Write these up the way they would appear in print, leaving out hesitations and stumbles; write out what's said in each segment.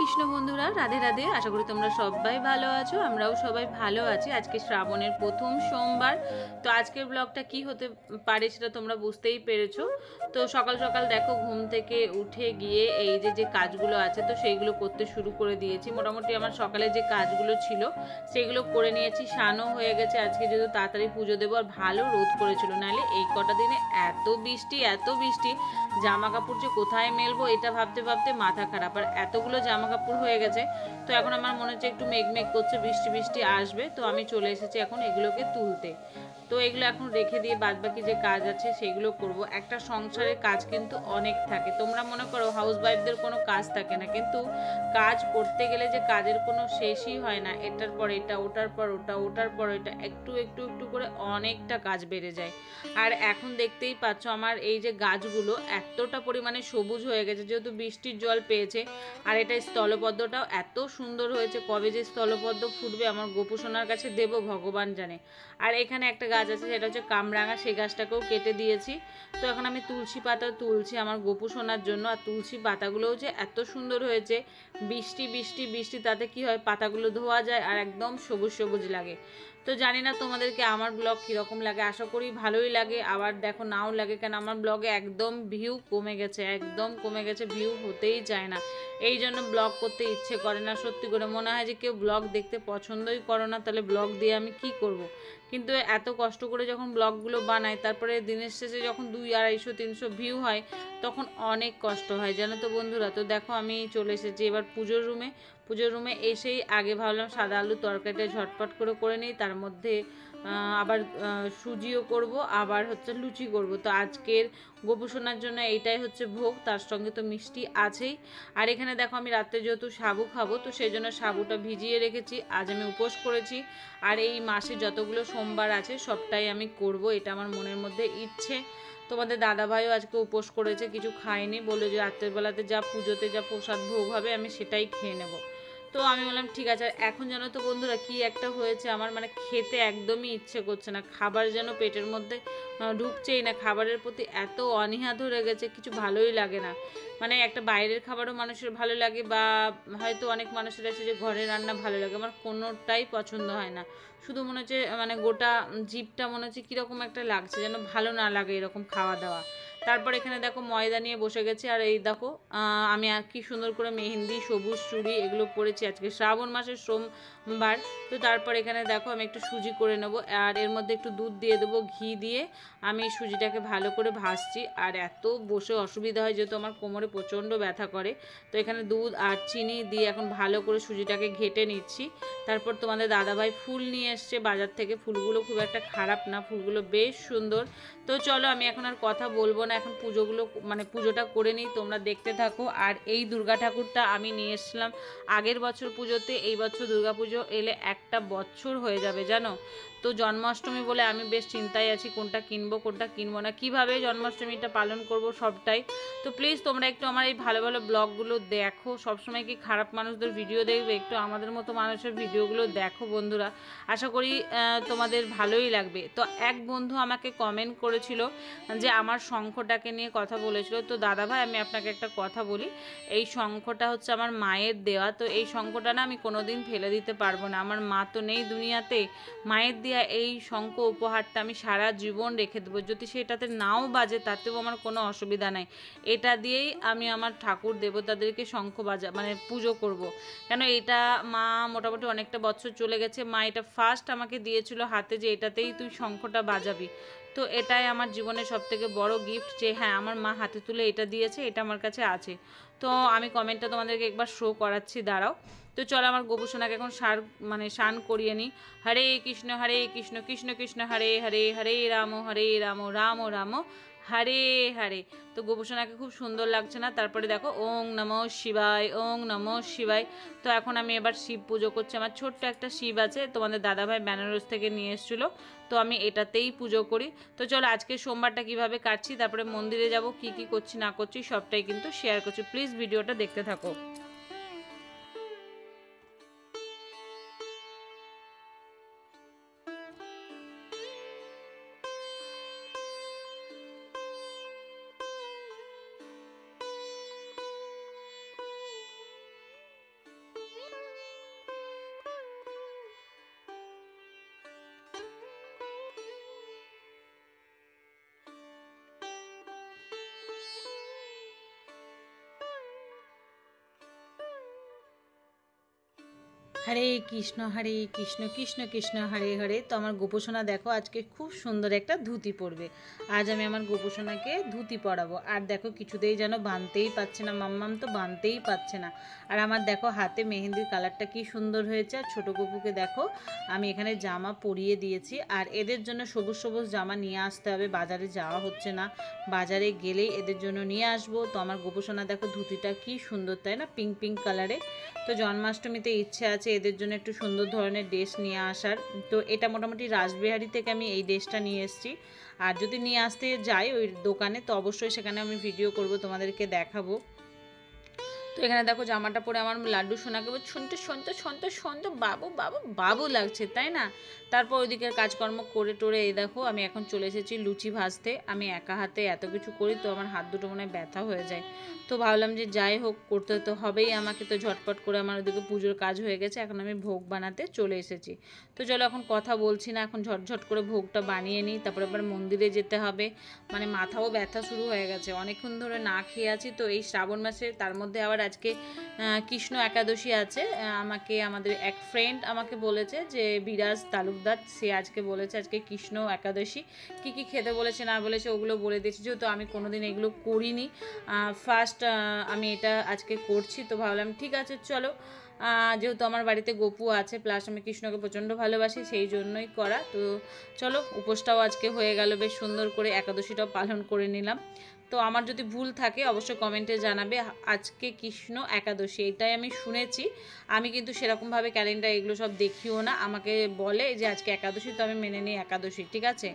কৃষ্ণ বন্ধুরা, রাধে রাধে। আশা করি তোমরা সবাই ভালো আছো, আমরাও সবাই ভালো আছি। আজকে শ্রাবণের প্রথম সোমবার। তো আজকের ব্লগটা কি হতে পারে সেটা তোমরা বুঝতেই পেরেছো। তো সকাল সকাল দেখো ঘুম থেকে উঠে গিয়ে এই যে কাজগুলো আছে তো সেইগুলো করতে শুরু করে দিয়েছি। মোটামুটি আমার সকালে যে কাজগুলো ছিল সেগুলো করে নিয়েছি, স্নানও হয়ে গেছে। আজকে যেহেতু তাড়াতাড়ি পুজো দেবো আর ভালো রোদ করেছিল, নাহলে এই কটা দিনে এত বৃষ্টি জামা কাপড় যে কোথায় মেলবো এটা ভাবতে ভাবতে মাথা খারাপ। আর এতগুলো জামা কাপড় হয়ে গেছে, তো এখন আমার মনে হচ্ছে একটু মেঘ করছে, বৃষ্টি আসবে। তো আমি চলে এসেছি এখন এগুলোকে তুলতে। তো এগুলো এখন রেখে দিয়ে বাদবাকি যে কাজ আছে সেগুলো করব। একটা সংসারের কাজ কিন্তু অনেক থাকে। তোমরা মনে করো হাউস ওয়াইফদের কোনো কাজ থাকে না, কিন্তু কাজ করতে গেলে যে কাজের কোনো শেষই হয় না। এটার পর এটা, ওটার পর ওটা, ওটার পর এটা, একটু করে অনেকটা কাজ বেড়ে যায়। আর এখন দেখতেই পাচ্ছ আমার এই যে গাছগুলো এতটা পরিমাণে সবুজ হয়ে গেছে, যেহেতু বৃষ্টির জল পেয়েছে। আর এটা স্থলপদ্মটাও এত সুন্দর হয়েছে, কবে যে স্থলপদ্ম ফুটবে আমার গোপু সোনার কাছে দেবো ভগবান জানে। আর এখানে একটা গাছ আছে সেটা হচ্ছে কামরাঙা, সেই গাছটাকেও কেটে দিয়েছি। তো এখন আমি তুলসী পাতা তুলছি আমার গোপু সোনার জন্য। আর তুলসী পাতাগুলোও যে এত সুন্দর হয়েছে, বৃষ্টি তাতে কি হয়, পাতাগুলো ধোয়া যায় আর একদম সবুজ লাগে। তো জানি না তোমাদেরকে আমার ব্লগ কীরকম লাগে, আশা করি ভালোই লাগে। আবার দেখো নাও লাগে, কেন আমার ব্লগে একদম ভিউ কমে গেছে, ভিউ হতেই চায় না। এই জন্য ব্লগ করতে ইচ্ছে করে না। সত্যি করে মনে হয় যে কেউ ব্লগ দেখতে পছন্দই করো না, তাহলে ব্লগ দিয়ে আমি কি করব। কিন্তু এত কষ্ট করে যখন ব্লগগুলো বানাই, তারপরে দিনের শেষে যখন 200-250-300 ভিউ হয়, তখন অনেক কষ্ট হয়, জানো তো বন্ধুরা। তো দেখো আমি চলে এসেছি এবার পুজোর রুমে এসেই আগে ভাবলাম সাদা আলুর তরকারিটা ঝটপট করে নিই, তার মধ্যে আবার সুজিও করব, আবার হচ্ছে লুচি করব। তো আজকের গোপু সোনার জন্য এইটাই হচ্ছে ভোগ, তার সঙ্গে তো মিষ্টি আছেই। আর এখানে দেখো আমি রাত্রে যেহেতু সাবু খাবো, তো সেই জন্য সাবুটা ভিজিয়ে রেখেছি। আজ আমি উপোস করেছি, আর এই মাসে যতগুলো সোমবার আছে সবটাই আমি করব, এটা আমার মনের মধ্যে ইচ্ছে। তোমাদের দাদাভাইও আজকে উপোস করেছে, কিছু খায়নি, বললো যে রাত্রের বেলাতে যা পুজোতে যা প্রসাদ ভোগ হবে আমি সেটাই খেয়ে নেব। তো আমি বললাম ঠিক আছে। এখন জানো তো বন্ধুরা কি একটা হয়েছে, আমার মানে খেতে একদমই ইচ্ছে করছে না, খাবার যেন পেটের মধ্যে ঢুকছেই না। খাবারের প্রতি এত অনীহা ধরে গেছে, কিছু ভালোই লাগে না। মানে একটা বাইরের খাবারও মানুষের ভালো লাগে, বা হয়তো অনেক মানুষের আছে যে ঘরের রান্না ভালো লাগে, আমার কোনোটাই পছন্দ হয় না। শুধু মনে হচ্ছে মানে গোটা জিভটা মনে হচ্ছে কীরকম একটা লাগছে, যেন ভালো না লাগে এরকম খাওয়া দাওয়া। তারপর এখানে দেখো ময়দা নিয়ে বসে গেছি। আর এই দেখো আমি আর কি সুন্দর করে মেহেন্দি, সবুজ চুড়ি এগুলো পরেছি, আজকে শ্রাবণ মাসের সোমবার। তো তারপর এখানে দেখো আমি একটু সুজি করে নেব, আর এর মধ্যে একটু দুধ দিয়ে দেবো, ঘি দিয়ে আমি সুজিটাকে ভালো করে ভাজছি। আর এত বসে অসুবিধা হয়, যেহেতু আমার কোমরে প্রচণ্ড ব্যথা করে। তো এখানে দুধ আর চিনি দিয়ে এখন ভালো করে সুজিটাকে ঘেটে নিচ্ছি। তারপর তোমাদের দাদাভাই ফুল নিয়ে এসছে বাজার থেকে, ফুলগুলো খুব একটা খারাপ না, ফুলগুলো বেশ সুন্দর। তো চলো আমি এখন আর কথা বলবো না, এখন পুজোটা করে নিই, তোমরা দেখতে থাকো। আর এই দুর্গা ঠাকুরটা আমি নিয়ে এসেছিলাম আগের বছর পুজোতে, এই বছর দুর্গা পুজো এলে 1 বছর হয়ে যাবে জানো। তো জন্মাষ্টমী বলে আমি বেশ চিন্তায় আছি, কোনটা কিনবো না, কিভাবে জন্মাষ্টমীটা পালন করব সবটাই। তো প্লিজ তোমরা একটু আমার এই ভালো ব্লগগুলো দেখো, সবসময় কি খারাপ মানুষদের ভিডিও দেখবে, একটু আমাদের মতো মানুষের ভিডিওগুলো দেখো বন্ধুরা, আশা করি তোমাদের ভালোই লাগবে। তো এক বন্ধু আমাকে কমেন্ট করেছিল যে আমার শঙ্খটাকে নিয়ে কথা বলেছিল। তো দাদাভাই আমি আপনাকে একটা কথা বলি, এই শঙ্খটা হচ্ছে আমার মায়ের দেওয়া। তো এই শঙ্খটা না আমি কোনোদিন ফেলে দিতে পারবো না, আমার মা তো নেই দুনিয়াতে, মায়ের দেওয়া এই শঙ্খ উপহারটা আমি সারা জীবন রেখে দেবো। যদি সেটাতে নাও বাজে তাতেও আমার কোনো অসুবিধা নাই, এটা দিয়েই আমি আমার ঠাকুর দেবতাদেরকে শঙ্খ পুজো করব। কেন এটা মা মোটামুটি অনেকটা বছর চলে গেছে, মা এটা ফার্স্ট আমাকে দিয়েছিল হাতে, যে এটাতেই তুই শঙ্খটা বাজাবি। তো এটাই আমার জীবনের সবথেকে বড় গিফট, যে হ্যাঁ আমার মা হাতে তুলে এটা দিয়েছে, এটা আমার কাছে আছে। তো আমি কমেন্টটা তোমাদেরকে একবার শো করাচ্ছি, দাঁড়াও। তো চলো আমার গোপু সোনাকে এখন স্নান করিয়ে নিই। হরে কৃষ্ণ কৃষ্ণ কৃষ্ণ হরে হরে, হরে রাম রাম রাম হরে হরে। তো গোপু সোনাকে খুব সুন্দর লাগছে না। তারপরে দেখো ওং নমঃ শিবায়। তো এখন আমি এবার শিব পুজো করছি। আমার ছোট্ট একটা শিব আছে, তোমাদের দাদাভাই বেনারস থেকে নিয়ে এসেছিলো, তো আমি এটাতেই পুজো করি। তো চলো আজকে সোমবারটা কিভাবে কাটছি, তারপরে মন্দিরে যাব, কি করছি না করছি সবটাই কিন্তু শেয়ার করছি। প্লিজ ভিডিওটা দেখতে থাকো। হরে কৃষ্ণ কৃষ্ণ কৃষ্ণ হরে হরে। তো আমার গোপোষণা দেখো আজকে খুব সুন্দর একটা ধুতি পরবে। আজ আমি আমার গোপোষণাকে ধুতি পরাবো। আর দেখো কিছুতেই যেন বাঁধতেই পারছে না, মাম্মাম তো বাঁধতেই পারছে না। আর আমার দেখো হাতে মেহেন্দির কালারটা কি সুন্দর হয়েছে। আর ছোটো গপুকে দেখো আমি এখানে জামা পরিয়ে দিয়েছি। আর এদের জন্য সবুজ সবুজ জামা নিয়ে আসতে হবে, বাজারে যাওয়া হচ্ছে না, বাজারে গেলেই এদের জন্য নিয়ে আসবো। তো আমার গোপোষণা দেখো ধুতিটা কি সুন্দর, তাই না, পিঙ্ক পিঙ্ক কালারে। তো জন্মাষ্টমীতে ইচ্ছে আছে এদের জন্য একটু সুন্দর ধরনের ড্রেস নিয়ে আসার। তো এটা মোটামুটি রাসবিহারি থেকে আমি এই ড্রেসটা নিয়ে এসেছি। আর যদি নিয়ে আসতে যাই ওই দোকানে তো অবশ্যই সেখানে আমি ভিডিও করব, তোমাদেরকে দেখাবো। তো এখানে দেখো জামাটা পরে আমার লাড্ডু সোনাকে শুনতে শুনতে শুনতে শুনতে বাবু বাবু বাবু লাগছে, তাই না। তারপর ওইদিকের কাজকর্ম করে টোরে এই দেখো আমি এখন চলে এসেছি লুচি ভাজতে। আমি একা হাতে এত কিছু করি তো আমার হাত দুটো মনে হয় ব্যথা হয়ে যায়। তো ভাবলাম যে যাই হোক করতে তো হবেই আমাকে। তো ঝটপট করে আমার ওদিকে পুজোর কাজ হয়ে গেছে, এখন আমি ভোগ বানাতে চলে এসেছি। তো চলো এখন কথা বলছি না, এখন ঝটঝট করে ভোগটা বানিয়ে নিই, তারপরে আবার মন্দিরে যেতে হবে। মানে মাথাও ব্যথা শুরু হয়ে গেছে, অনেকক্ষণ ধরে না খেয়ে আছি তো এই শ্রাবণ মাসে। তার মধ্যে আবার আজকে কৃষ্ণ একাদশী আছে। আমাকে আমাদের এক ফ্রেন্ড আমাকে বলেছে যে বিরাজ তালুকদার, সে আজকে বলেছে আজকে কৃষ্ণ একাদশী, কী কী খেতে বলেছে না বলেছে ওগুলো বলে দিয়েছি। যেহেতু আমি কোনোদিন এগুলো করিনি, ফার্স্ট আমি এটা আজকে করছি, তো ভাবলাম ঠিক আছে চলো। যেহেতু আমার বাড়িতে গপু আছে প্লাস আমি কৃষ্ণকে প্রচণ্ড ভালোবাসি সেই জন্যই করা। তো চলো উপোসটাও আজকে হয়ে গেল বেশ সুন্দর করে, একাদশীটাও পালন করে নিলাম। তো আমার যদি ভুল থাকে অবশ্যই কমেন্টে জানাবে। আজকে কৃষ্ণ একাদশী এটাই আমি শুনেছি, আমি কিন্তু সেরকমভাবে ক্যালেন্ডার এগুলো সব দেখিও না। আমাকে বলে যে আজকে একাদশী, তো আমি মেনে নিই একাদশী, ঠিক আছে।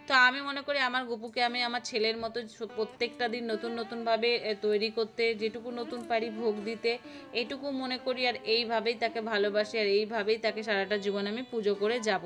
তো আমি মনে করি আমার গপুকে আমি আমার ছেলের মতো প্রত্যেকটা দিন নতুন নতুনভাবে তৈরি করতে, যেটুকু নতুন পারি ভোগ দিতে, এইটুকু মনে করি। আর এইভাবেই তাকে ভালোবাসি, আর এইভাবেই তাকে সারাটা জীবন আমি পুজো করে যাব।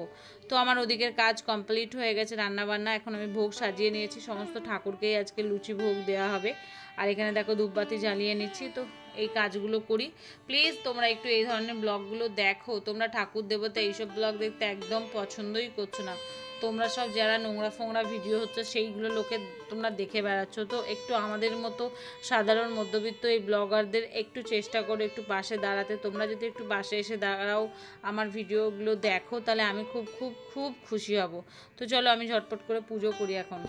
তো আমার ওদিকের কাজ কমপ্লিট হয়ে গেছে, রান্নাবান্না, এখন আমি ভোগ সাজিয়ে নিয়েছি, সমস্ত ঠাকুরকেই আজকে লুচি ভোগ দেওয়া হবে। আর এখানে দেখো ধূপবাতি জ্বালিয়ে নিচ্ছি। তো এই কাজগুলো করি। প্লিজ তোমরা একটু এই ধরনের ব্লগগুলো দেখো, তোমরা ঠাকুর দেবতা এইসব ব্লগ দেখতে একদম পছন্দই করছো না। তোমরা সব যারা নোংরা ফোংরা ভিডিও হচ্ছে সেইগুলো লোকে তোমরা দেখে বেড়াচ্ছ। তো একটু আমাদের মতো সাধারণ মধ্যবিত্ত এই ব্লগারদের একটু চেষ্টা করো একটু পাশে দাঁড়াতে। তোমরা যদি একটু পাশে এসে দাঁড়াও, আমার ভিডিওগুলো দেখো, তাহলে আমি খুব খুব খুব খুশি হব। তো চলো আমি ঝটপট করে পুজো করি এখন।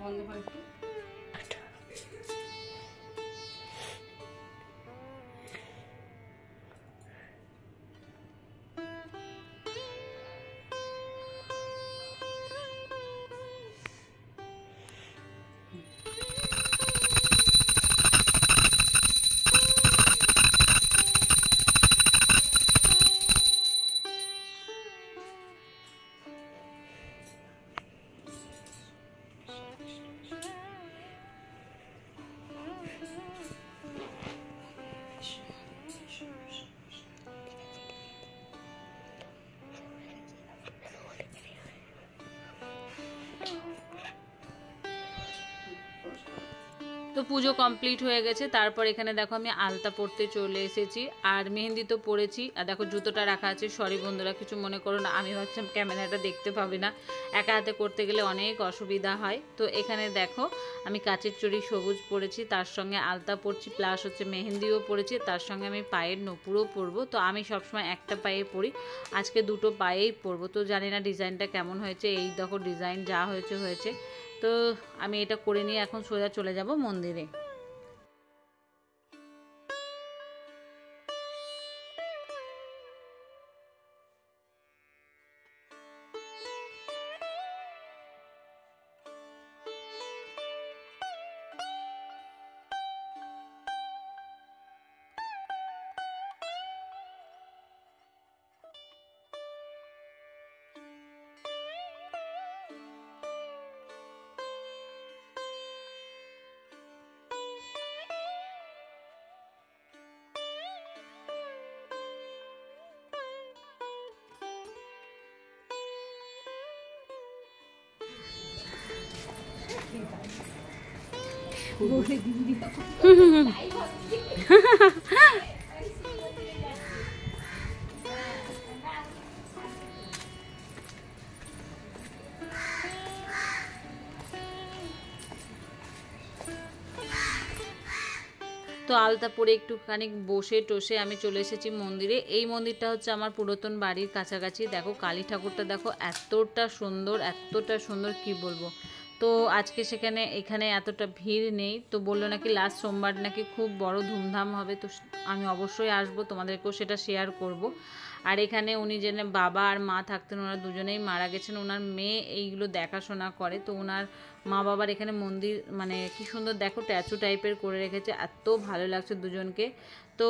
বন্ধ করে একটু তো পুজো কমপ্লিট হয়ে গেছে। তারপর এখানে দেখো আমি আলতা পরতে চলে এসেছি, আর মেহেন্দি তো পরেছি। আর দেখো জুতোটা রাখা আছে, সরি বন্ধুরা কিছু মনে করো না, আমি ভাবছিলাম ক্যামেরাটা দেখতে পাবে না, একা হাতে করতে গেলে অনেক অসুবিধা হয়। তো এখানে দেখো আমি কাচের চড়ি সবুজ পরেছি, তার সঙ্গে আলতা পরছি, প্লাস হচ্ছে মেহেন্দিও পরেছি, তার সঙ্গে আমি পায়ের নপুরও পরবো। তো আমি সবসময় একটা পায়ে পরি, আজকে দুটো পায়েই পরবো। তো জানি না ডিজাইনটা কেমন হয়েছে, এই দেখো ডিজাইন যা হয়েছে হয়েছে। তো আমি এটা করে নিয়ে এখন সোজা চলে যাব মন্দিরে। তো আলতা পরে একটুখানি বসে টসে আমি চলে এসেছি মন্দিরে। এই মন্দিরটা হচ্ছে আমার পুরাতন বাড়ির কাছাকাছি। দেখো কালী ঠাকুরটা দেখো এতটা সুন্দর কি বলবো। তো আজকে এখানে এতটা ভিড় নেই, তো বললো নাকি লাস্ট সোমবার নাকি খুব বড় ধুমধাম হবে। তো আমি অবশ্যই আসবো, তোমাদেরকেও সেটা শেয়ার করব। আর এখানে উনি যে বাবা আর মা থাকতেন, ওনারা দুজনেই মারা গেছেন, ওনার মেয়ে এইগুলো দেখাশোনা করে। তো ওনার মা বাবার এখানে মন্দির মানে কি সুন্দর দেখো স্ট্যাচু টাইপের করে রেখেছে, এত ভালো লাগছে দুজনকে। তো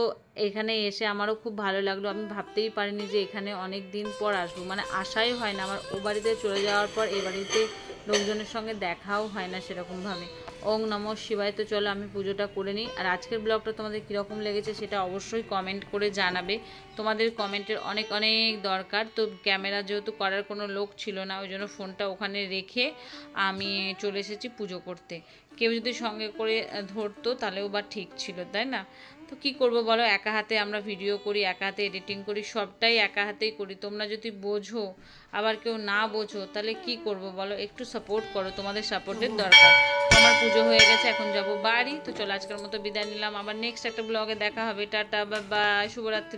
এখানে এসে আমারও খুব ভালো লাগলো, আমি ভাবতেই পারিনি যে এখানে অনেক দিন পর আসবো, মানে আশাই হয় না। আমার ও বাড়িতে চলে যাওয়ার পর এ বাড়িতে লোকজনের সঙ্গে দেখাও হয় না সেরকমভাবে। ওং নমঃ শিবায়। তো চলো আমি পুজোটা করে নিই। আর আজকের ব্লগটা তোমাদের কীরকম লেগেছে সেটা অবশ্যই কমেন্ট করে জানাবে, তোমাদের কমেন্টের অনেক অনেক দরকার। তো ক্যামেরা যেহেতু করার কোনো লোক ছিল না, ওই জন্য ফোনটা ওখানে রেখে আমি চলে এসেছি পুজো করতে। কেউ যদি সঙ্গে করে ধরতো তাহলেও বা ঠিক ছিল, তাই না? তো কি করব বলো, একা হাতে আমরা ভিডিও করি, একা হাতে এডিটিং করি, সবটাই একা হাতেই করি। তোমরা যদি বোঝো আবার কেউ না বোঝো তাহলে কি করব বলো, একটু সাপোর্ট করো, তোমাদের সাপোর্টের দরকার। আমার পুজো হয়ে গেছে, এখন যাব বাড়ি। তো চলো আজকের মতো বিদায় নিলাম, আবার নেক্সট একটা ব্লগে দেখা হবে। টাটা, বাই বাই, শুভরাত্রি।